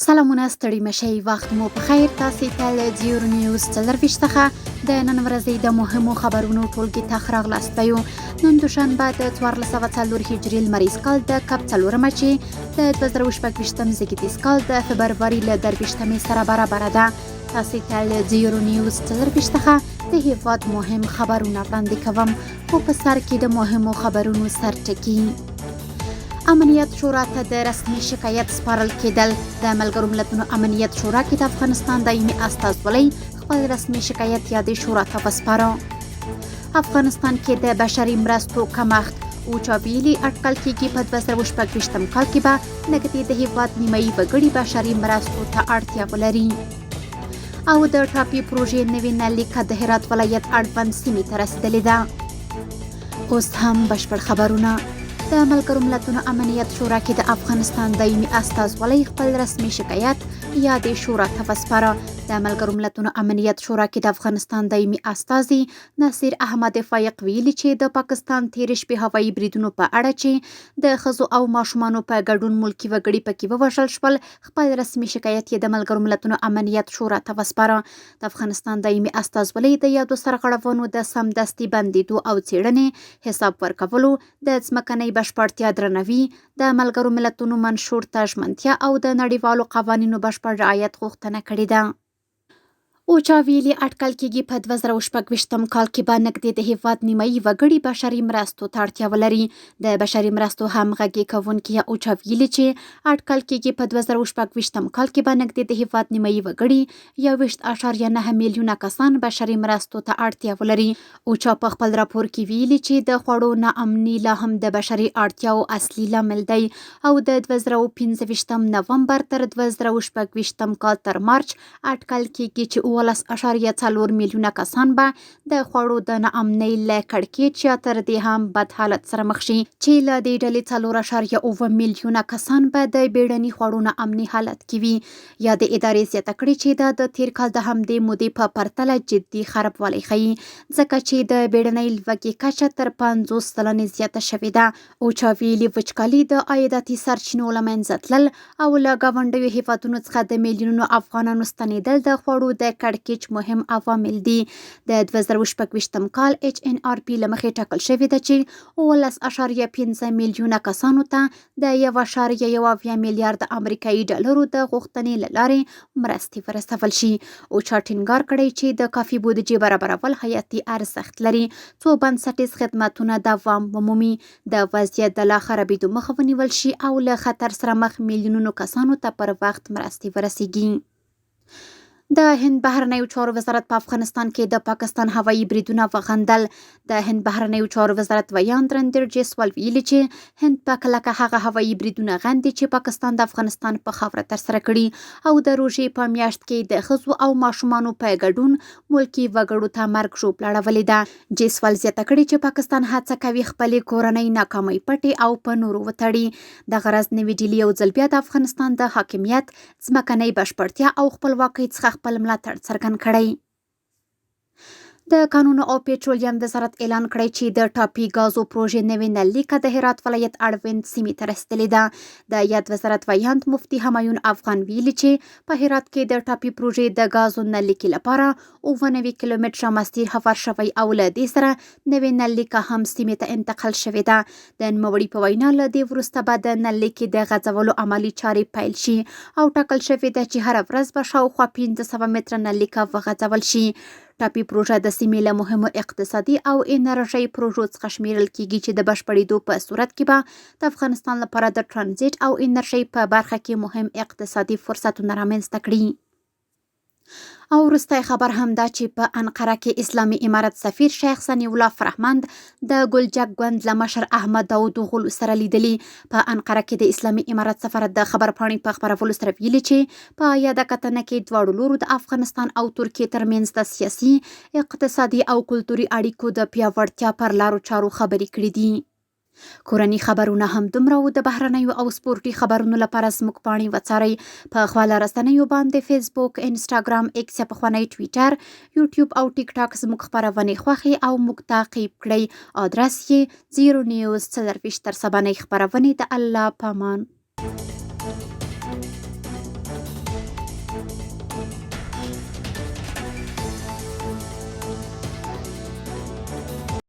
سلامونه ستړي مشئ وخت مو په خیر. تاسې ته له زیور نیوز 24 څخه د نن ورځې د مهمو خبرونو ټولګي ته ښه راغلاست یو. نن دوشنبه د 1404 هجري لمریز کال د کب 4مه چې د 2024 زیږدیز کال د فبروري له 23 سره برابره ده. تاسې ته له زیور نیوز 24 څخه د هیواد مهم خبرونه وړاندې کوم، خو په سر کې د مهمو خبرونو سرټکي. امنیت شورا ته د رسمي شکایت سپارل کېدل. د ملګرو ملتونو امنیت شورا کې د افغانستان دایمي استازولۍ خپل رسمي شکایت یادې شورا ته وسپاره. افغانستان کې د بشري مرستو کمښت. اوچا ویلي اټکل کېږي په 2024 کال کې به نږدې د هیواد نیمایي وګړي بشري مرستو ته اړتیا ولري. او د ټاپي پروژې نوې نلیکه د هرات ولایت اړوند سیمې ته رسیدلې ده. اوس هم بشپړ خبرونه. د ملګرو ملتونو امنیت شورا کې د افغانستان دایمي استازولۍ خپل رسمي شکایت یادې شورا ته وسپاره. د ملګرو ملتونو امنیت شورا کې د افغانستان دایمي استازي نصیر احمد فایق ویلي چې د پاکستان تېرې شپې هوایي بریدونو په اړه چې د ښځو او ماشومانو په ګډون ملکي وګړي پکې ووژل شول، خپل رسمي شکایت یې د ملګرو ملتونو امنیت شورا ته وسپاره. د افغانستان دایمي استازولۍ د یادو سرغړونو د سمدستي بندیدو او څېړنې، حساب ورکولو، د ځمکنۍ بشپړتیا درناوي، د ملګرو ملتونو منشور ته ژمنتیا او د نړیوالو قوانینو بشپړ رعایت غوښتنه کړې ده. اوچا ویلي اټکل کېږي په 2024 کال کې به نږدې د هیواد نیمایي وګړي بشري مرستو ته اړتیا ولري. د بشري مرستو همغږي کوونکي اوچا ویلي چې اټکل کېږي په 2024 کال کې به نږدې د هیواد نیمایي وګړي 21.9 میلیونه کسان بشري مرستو ته اړتیا ولري. اوچا په خپل راپور کې ویلي چې د خوړو ناامني لا هم د بشري اړتیاو اصلي لامل دی او د 2015 نومبر تر 2024 کال تر مارچ اټکل کېږي چې 19.4 میلیونه کسان به د خوړو د ناامنۍ له کړکېچ یا تر دې هم بد حالت سره مخ شي، چې له دې ډلې 4.7 میلیونه کسان به د بیړني خوړو ناامني حالت کې وي. یا د ادارې زیاته کړې چې دا د تیر کال د همدې مودې په پرتله جدي خرابوالی ښیي، ځکه چې د بیړنۍ لوږې کچه تر 50 سلنې زیاته شوې ده. اوچا ویلي وچکالي، د عایداتي سرچینو له منځه تلل او له ګاونډیو هیوادونو څخه د میلیونونو افغانانو ستنېدل د خوړو د کړکېچ مهم عوامل دي. د 2024 کال HNRP له مخې ټاکل شوې ده چې 19.5 میلیونه کسانو ته د 1.1 میلیارد امریکایي ډالرو د غوښتنې له لارې مرستې ورسول شي. اوچا ټینګار کړی چې د کافي بودیجې برابرول حیاتي ارزښت لري څو بنسټیز خدمتونه دوام ومومي، د وضعیت د لا خرابېدو مخه ونیول شي او له خطر سره مخ میلیونونو کسانو ته پر وخت مرستې ورسیږي. د هند بهرنیو چارو وزارت په افغانستان کې د پاکستان هوایي بریدونه وغندل. د هند بهرنیو چارو وزارت ویان رندیر جیسوال ویلي چې هند په کلکه هغه هوایي بریدونه غندي چې پاکستان د افغانستان په خاوره ترسره کړي او د روژې په میاشت کې د ښځو او ماشومانو په ګډون ملکي وګړو ته مرګ ژوبله اړولې ده. جیسوال زیاته کړې چې پاکستان هڅه کوي خپلې کورنۍ ناکامۍ پټې او په نورو وتړي. د غرض نوې ډیلي یو ځل بیا د افغانستان د حاکمیت، ځمکنۍ بشپړتیا او خپلواکۍ څخه خپل ملاتړ څرګند کړی. د کانونو او پېټرولیم وزارت اعلان کړی چې د ټاپي ګازو پروژې نوې نلیکه د هرات ولایت اړوند سیمې ته رسیدلې ده. د یاد وزارت ویاند مفتي همایون افغان ویلي چې په هرات کې د ټاپي پروژې د ګازو نلیکې لپاره 90 کیلومتره مسیر هوار شوی او له دې سره نوې نلیکه هم سیمې ته انتقال شوې ده. د نوموړي په وینا له دې وروسته به د نلیکې د غځولو عملي چارې پیل شي او ټاکل شوې ده چې هره ورځ به شاوخوا 1500 متره نلیکه وغځول شي. ټاپي پروژه د سیمې له مهمو اقتصادي او انرژۍ پروژو څخه شمیرل کېږي چې د بشپړېدو په صورت کې به د افغانستان لپاره د ټرانزیټ او انرژۍ په برخه کې مهم اقتصادي فرصتونه رامنځته کړي. او وروستی خبر هم دا چې په انقره کې اسلامي امارت سفیر شیخ سنی الله فرهمند د ګلجک ګوند له مشر احمد داود غلو سره لیدلي. په انقره کې د اسلامي امارت سفارت د خبرپاڼې په خپرولو سره ویلي چې په یاده کتنه کې دواړو لورو د افغانستان او ترکیې ترمنځ د سیاسي، اقتصادي او کلتوري اړیکو د پیاوړتیا پر لارو چارو خبرې کړې دي. کورني خبرونه هم دومره و. د بهرنیو او سپورټي خبرونو لپاره زموږ پاڼې وڅارئ په خواله رسنیو باندې فیسبوک، انسټاګرام، ایکس یا پخوانی ټویټر، یوټیوب او ټیک ټاک زموږ خپرونې خوښې او موږ تعقیب کړئ. آدرس یې 0news24 تر سبانۍ خپرونې. د الله پامان.